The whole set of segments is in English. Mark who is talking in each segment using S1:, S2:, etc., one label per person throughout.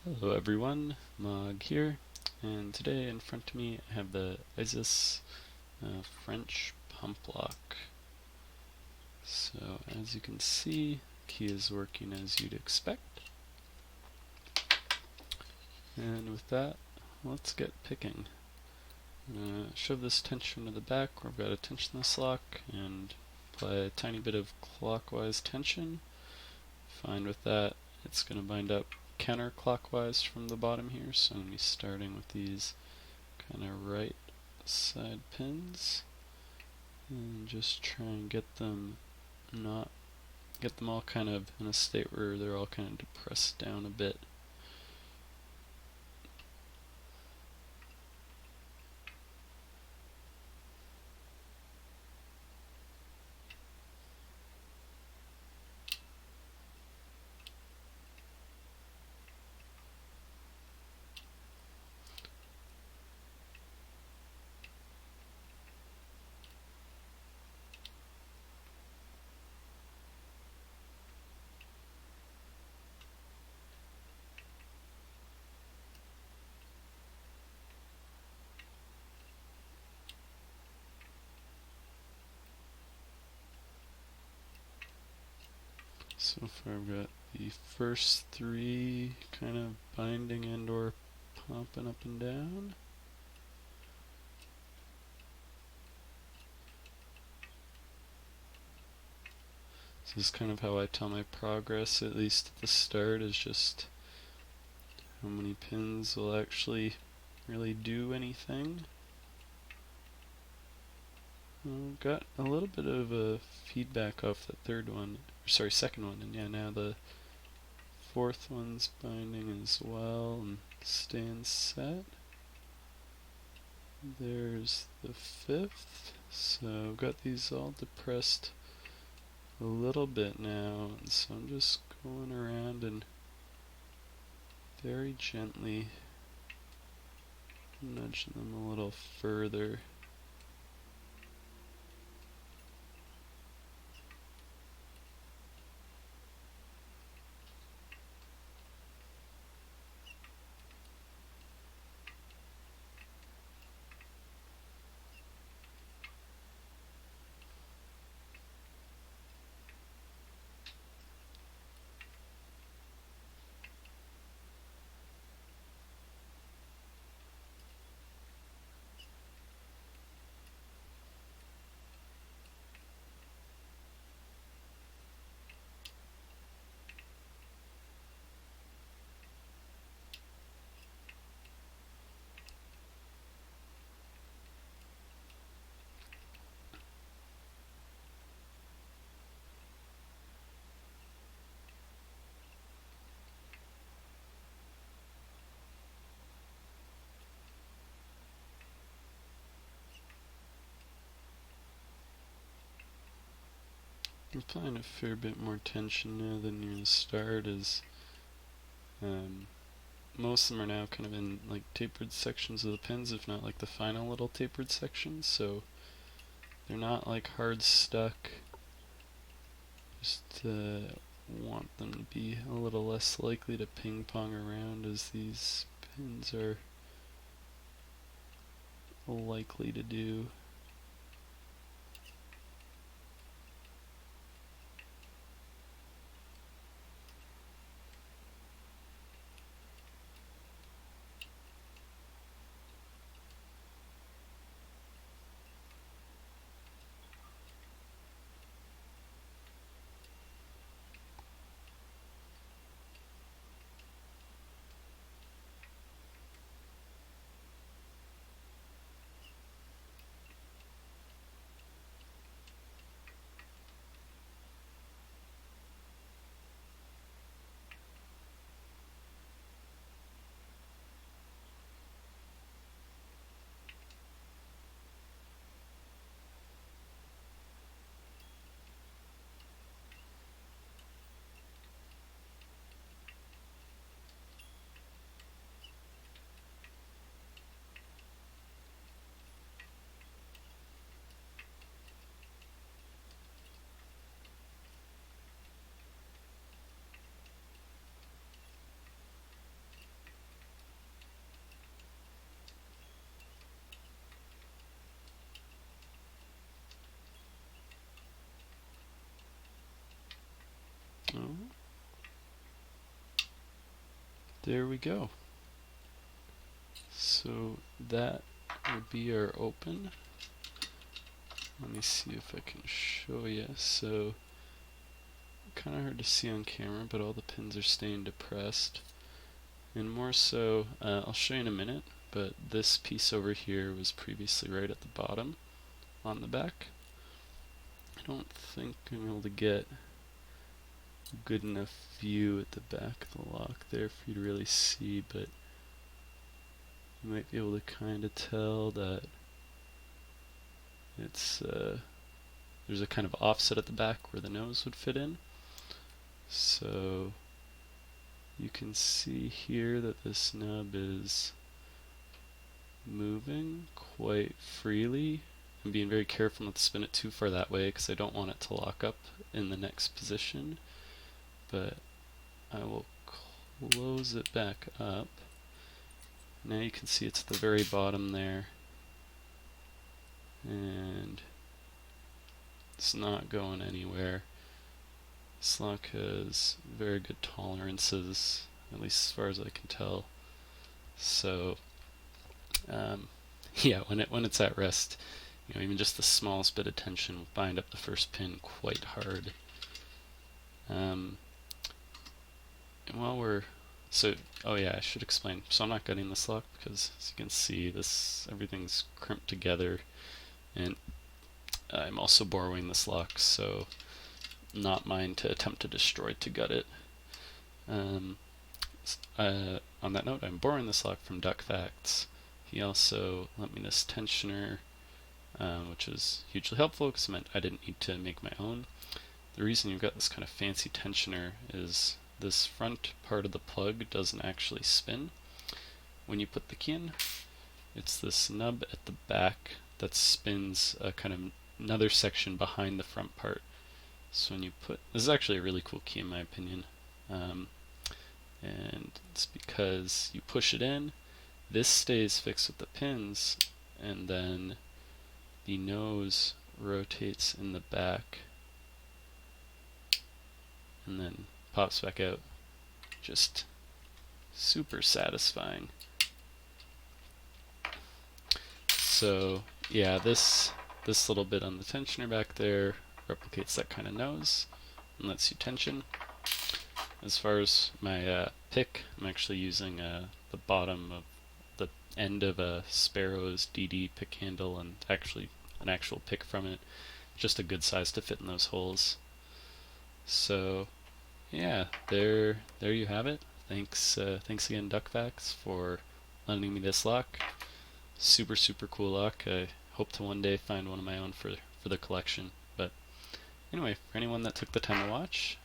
S1: Hello everyone, Mog here, and today in front of me I have the Izis French pump lock. So as you can see, the key is working as you'd expect. And with that, let's get picking. I'm going to shove this tension to the back where I've got a tensionless lock and apply a tiny bit of clockwise tension. Fine with that, it's going to bind up counterclockwise from the bottom here, so I'm going to be starting with these kind of right side pins and just try and get them all kind of in a state where they're all kind of depressed down a bit. So far I've got the first three kind of binding and or popping up and down. This is kind of how I tell my progress, at least at the start, is just how many pins will actually really do anything. Got a little bit of a feedback off the second one, and yeah, now the fourth one's binding as well and staying set. There's the fifth, so I've got these all depressed a little bit now, and so I'm just going around and very gently nudging them a little further. I'm applying a fair bit more tension now than near the start, as most of them are now kind of in like tapered sections of the pins, if not like the final little tapered sections, so they're not like hard stuck. Just want them to be a little less likely to ping pong around, as these pins are likely to do. Oh, there we go. So that would be our open. Let me see if I can show you. So kind of hard to see on camera, but all the pins are staying depressed. And more so, I'll show you in a minute, but this piece over here was previously right at the bottom on the back. I don't think I'm able to get a good enough view at the back of the lock there for you to really see, but you might be able to kind of tell that it's there's a kind of offset at the back where the nose would fit in. So you can see here that this nub is moving quite freely. I'm being very careful not to spin it too far that way because I don't want it to lock up in the next position. But I will close it back up. Now you can see it's at the very bottom there. And it's not going anywhere. This lock has very good tolerances, at least as far as I can tell. So yeah, when it's at rest, you know, even just the smallest bit of tension will bind up the first pin quite hard. And while we're oh yeah, I should explain. So I'm not gutting this lock because, as you can see, everything's crimped together, and I'm also borrowing this lock, so not mine to attempt to destroy to gut it. On that note, I'm borrowing this lock from DuckFacts. He also lent me this tensioner, which was hugely helpful because it meant I didn't need to make my own. The reason you've got this kind of fancy tensioner is this front part of the plug doesn't actually spin. When you put the key in, it's this nub at the back that spins a kind of another section behind the front part. So when you this is actually a really cool key in my opinion, and it's because you push it in, this stays fixed with the pins, and then the nose rotates in the back and then pops back out. Just super satisfying. So yeah, this little bit on the tensioner back there replicates that kind of nose and lets you tension. As far as my pick, I'm actually using the bottom of the end of a Sparrows DD pick handle, and actually an actual pick from it, just a good size to fit in those holes. So yeah, there you have it. Thanks again, DuckFacts, for lending me this lock. Super cool lock. I hope to one day find one of my own for the collection. But anyway, for anyone that took the time to watch,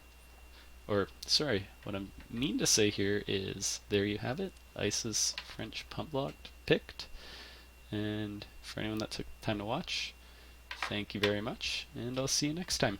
S1: or sorry, what I mean to say here is there you have it, Izis French pump lock picked. And for anyone that took the time to watch, thank you very much, and I'll see you next time.